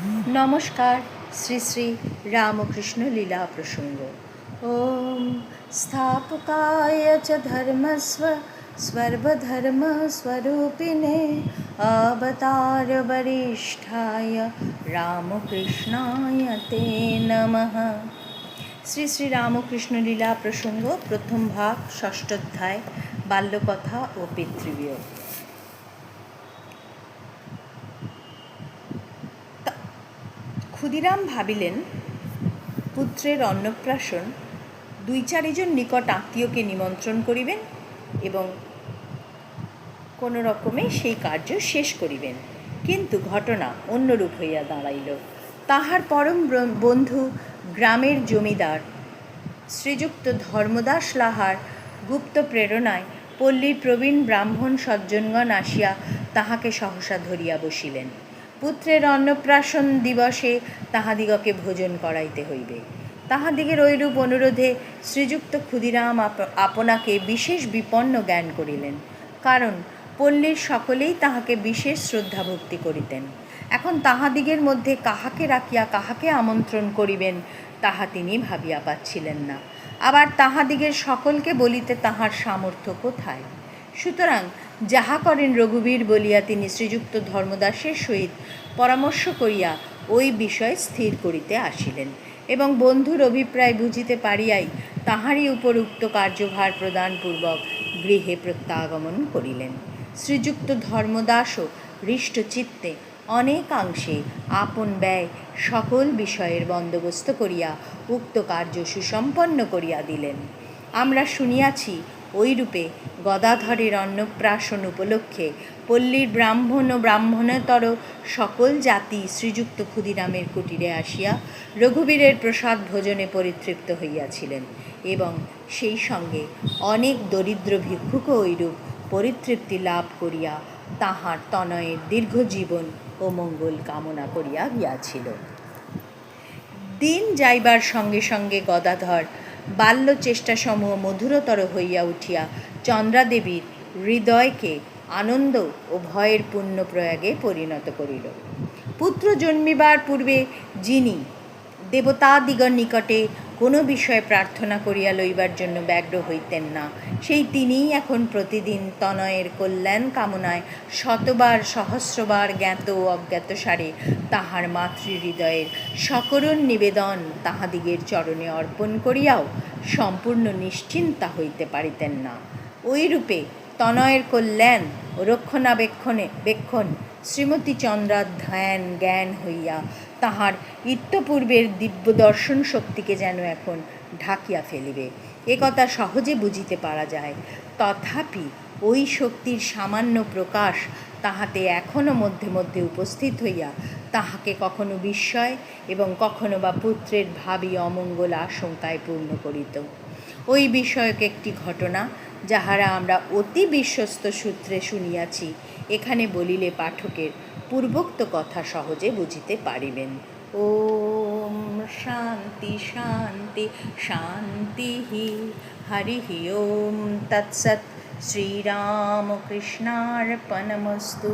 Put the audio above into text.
নমস্কার। শ্রী শ্রী রামকৃষ্ণ লীলা প্রসঙ্গ। ওম স্থাপকায় চ ধর্মস্ব সর্বধর্ম স্বরূপিণে অবতার বরিষ্ঠায় রামকৃষ্ণায় তে নমঃ। শ্রী শ্রী রামকৃষ্ণ লীলা প্রসঙ্গ, প্রথম ভাগ, ষষ্ঠ অধ্যায়, বাল্যকথা ও পিতৃবিয়োগ। ক্ষুদিরাম ভাবিলেন, পুত্রের অন্নপ্রাশন 2-4 জন নিকট আত্মীয়কে নিমন্ত্রণ করিবেন এবং কোনো রকমে সেই কার্য শেষ করিবেন। কিন্তু ঘটনা অন্যরূপ হইয়া দাঁড়াইল। তাহার পরম বন্ধু গ্রামের জমিদার শ্রীযুক্ত ধর্মদাস লাহার গুপ্ত প্রেরণায় পল্লীর প্রবীণ ব্রাহ্মণ সজ্জনগণ আসিয়া তাহাকে সহসা ধরিয়া বসিলেন। পুত্রের অন্নপ্রাশন দিবসে তাহাদিগকে ভোজন করাইতে হইবে। তাহাদিগের ঐরূপ অনুরোধে শ্রীযুক্ত ক্ষুদিরাম আপনাকে বিশেষ বিপন্ন জ্ঞান করিলেন, কারণ পল্লীর সকলেই তাহাকে বিশেষ শ্রদ্ধা ভক্তি করিতেন। এখন তাহাদিগের মধ্যে কাহাকে রাখিয়া কাহাকে আমন্ত্রণ করিবেন তাহা তিনি ভাবিয়া পাচ্ছিলেন না। আবার তাহাদিগের সকলকে বলিতে তাহার সামর্থ্য কোথায়? সুতরাং যাহা করেন রঘুবীর বলিয়া তিনি শ্রীযুক্ত ধর্মদাসের সহিত পরামর্শ করিয়া ওই বিষয় স্থির করিতে আসিলেন এবং বন্ধুর অভিপ্রায় বুঝিতে পারিয়াই তাহারই উপর উক্ত কার্যভার প্রদানপূর্বক গৃহে প্রত্যাগমন করিলেন। শ্রীযুক্ত ধর্মদাসও হৃষ্টচিত্তে অনেকাংশে আপন ব্যয় সকল বিষয়ের বন্দোবস্ত করিয়া উক্ত কার্য সুসম্পন্ন করিয়া দিলেন। আমরা শুনিয়াছি, ওইরূপে গদাধরের অন্নপ্রাশন উপলক্ষে পল্লীর ব্রাহ্মণ ও ব্রাহ্মণেতর সকল জাতি শ্রীযুক্ত ক্ষুদিরামের কুটিরে আসিয়া রঘুবীরের প্রসাদ ভোজনে পরিতৃপ্ত হইয়াছিলেন এবং সেই সঙ্গে অনেক দরিদ্র ভিক্ষুকও ঐরূপ পরিতৃপ্তি লাভ করিয়া তাহার তনয়ের দীর্ঘজীবন ও মঙ্গল কামনা করিয়া গিয়াছিল। দিন যাইবার সঙ্গে সঙ্গে গদাধর বাল্য চেষ্টাসমূহ মধুরতর হইয়া উঠিয়া চন্দ্রাদেবীর হৃদয়কে আনন্দ ও ভয়ের পূর্ণ প্রয়াগে পরিণত করিল। পুত্র জন্মিবার পূর্বে যিনি দেবতাদিগর নিকটে কোনো বিষয়ে প্রার্থনা করিয়া লইবার জন্য ব্যগ্র হইতেন না, সেই তিনিই এখন প্রতিদিন তনয়ের কল্যাণ কামনায় শতবার সহস্রবার জ্ঞাত ও অজ্ঞাতসারে তাহার মাতৃহৃদয়ের সকরুণ নিবেদন তাহাদিগের চরণে অর্পণ করিয়াও সম্পূর্ণ নিশ্চিন্তা হইতে পারিতেন না। ওইরূপে তনয়ের কল্যাণ ও রক্ষণাবেক্ষণ শ্রীমতী চন্দ্রার ধ্যান জ্ঞান হইয়া তাহার ইত্যপূর্বের দিব্য দর্শন শক্তিকে যেন এখন ঢাকিয়া ফেলিবে, একথা সহজে বুঝিতে পারা যায়। তথাপি ওই শক্তির সামান্য প্রকাশ তাহাতে এখনও মধ্যে মধ্যে উপস্থিত হইয়া তাহাকে কখনো বিস্ময় এবং কখনো বা পুত্রের ভাবী অমঙ্গল আশঙ্কায় পূর্ণ করিত। ওই বিষয়ক একটি ঘটনা, যাহারা আমরা অতি বিশ্বস্ত সূত্রে শুনিয়াছি, এখানে বলিলে পাঠকের পূর্বোক্ত কথা সহজে বুঝিতে পারিবেন। ওম শান্তি শান্তি শান্তি। হরি ওম তৎসৎ। শ্রীরামকৃষ্ণার্পণমস্তু।